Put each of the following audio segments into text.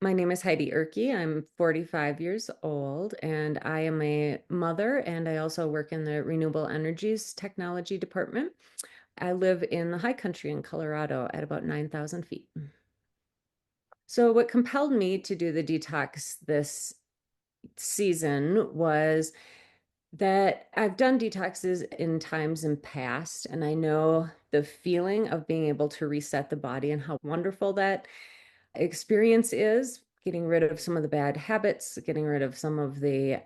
My name is Heidi Erke. I'm 45 years old and I am a mother, and I also work in the renewable energies technology department. I live in the high country in Colorado at about 9,000 feet. So what compelled me to do the detox this season was that I've done detoxes in times in past, and I know the feeling of being able to reset the body and how wonderful that experience is, getting rid of some of the bad habits, getting rid of some of the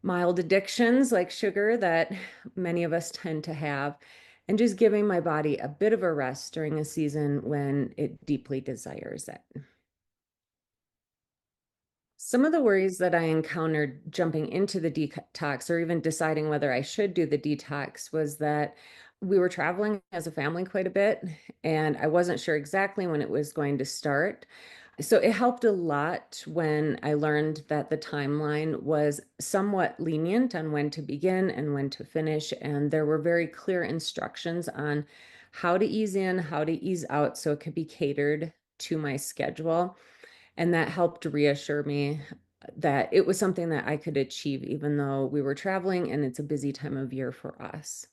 mild addictions like sugar that many of us tend to have, and just giving my body a bit of a rest during a season when it deeply desires it. Some of the worries that I encountered jumping into the detox or even deciding whether I should do the detox was that we were traveling as a family quite a bit, and I wasn't sure exactly when it was going to start. So it helped a lot when I learned that the timeline was somewhat lenient on when to begin and when to finish. And there were very clear instructions on how to ease in, how to ease out so it could be catered to my schedule. And that helped reassure me that it was something that I could achieve, even though we were traveling and it's a busy time of year for us.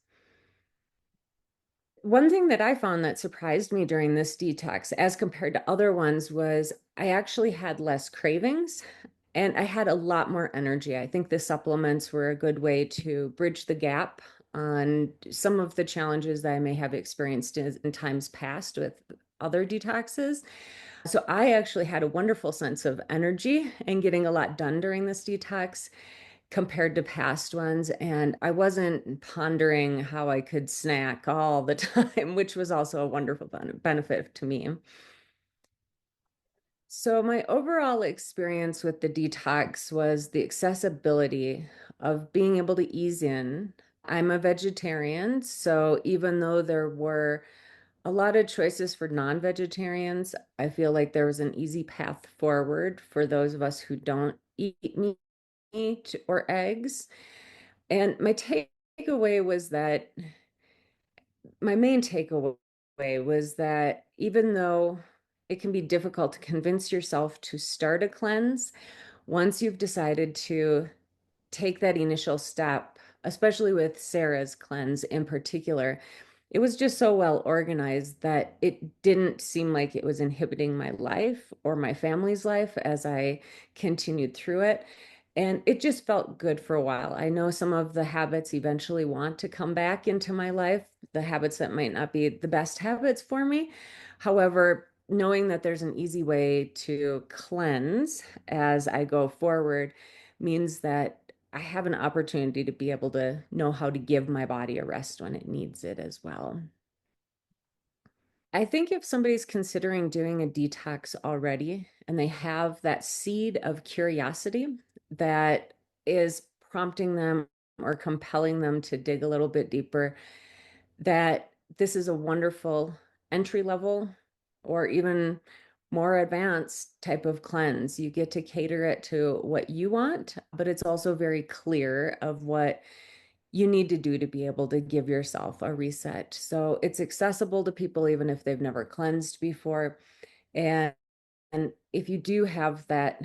One thing that I found that surprised me during this detox, as compared to other ones, was I actually had less cravings and I had a lot more energy. I think the supplements were a good way to bridge the gap on some of the challenges that I may have experienced in times past with other detoxes. So I actually had a wonderful sense of energy and getting a lot done during this detox compared to past ones. And I wasn't pondering how I could snack all the time, which was also a wonderful benefit to me. So my overall experience with the detox was the accessibility of being able to ease in. I'm a vegetarian, so even though there were a lot of choices for non-vegetarians, I feel like there was an easy path forward for those of us who don't eat meat or eggs. And takeaway was that my main takeaway was that even though it can be difficult to convince yourself to start a cleanse, once you've decided to take that initial step, especially with Sarah's cleanse in particular, it was just so well organized that it didn't seem like it was inhibiting my life or my family's life as I continued through it. And it just felt good for a while. I know some of the habits eventually want to come back into my life, the habits that might not be the best habits for me. However, knowing that there's an easy way to cleanse as I go forward means that I have an opportunity to be able to know how to give my body a rest when it needs it as well. I think if somebody's considering doing a detox already and they have that seed of curiosity that is prompting them or compelling them to dig a little bit deeper, that this is a wonderful entry level or even more advanced type of cleanse. You get to cater it to what you want, but it's also very clear of what you need to do to be able to give yourself a reset. So it's accessible to people even if they've never cleansed before. And and if you do have that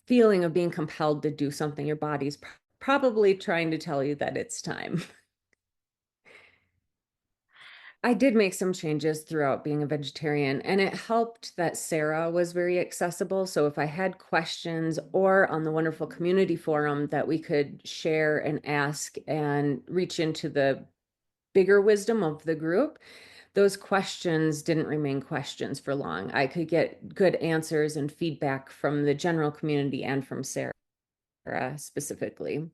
feeling of being compelled to do something, your body's probably trying to tell you that it's time. I did make some changes throughout being a vegetarian, and it helped that Sarah was very accessible. So if I had questions or on the wonderful community forum that we could share and ask and reach into the bigger wisdom of the group, those questions didn't remain questions for long. I could get good answers and feedback from the general community and from Sarah specifically.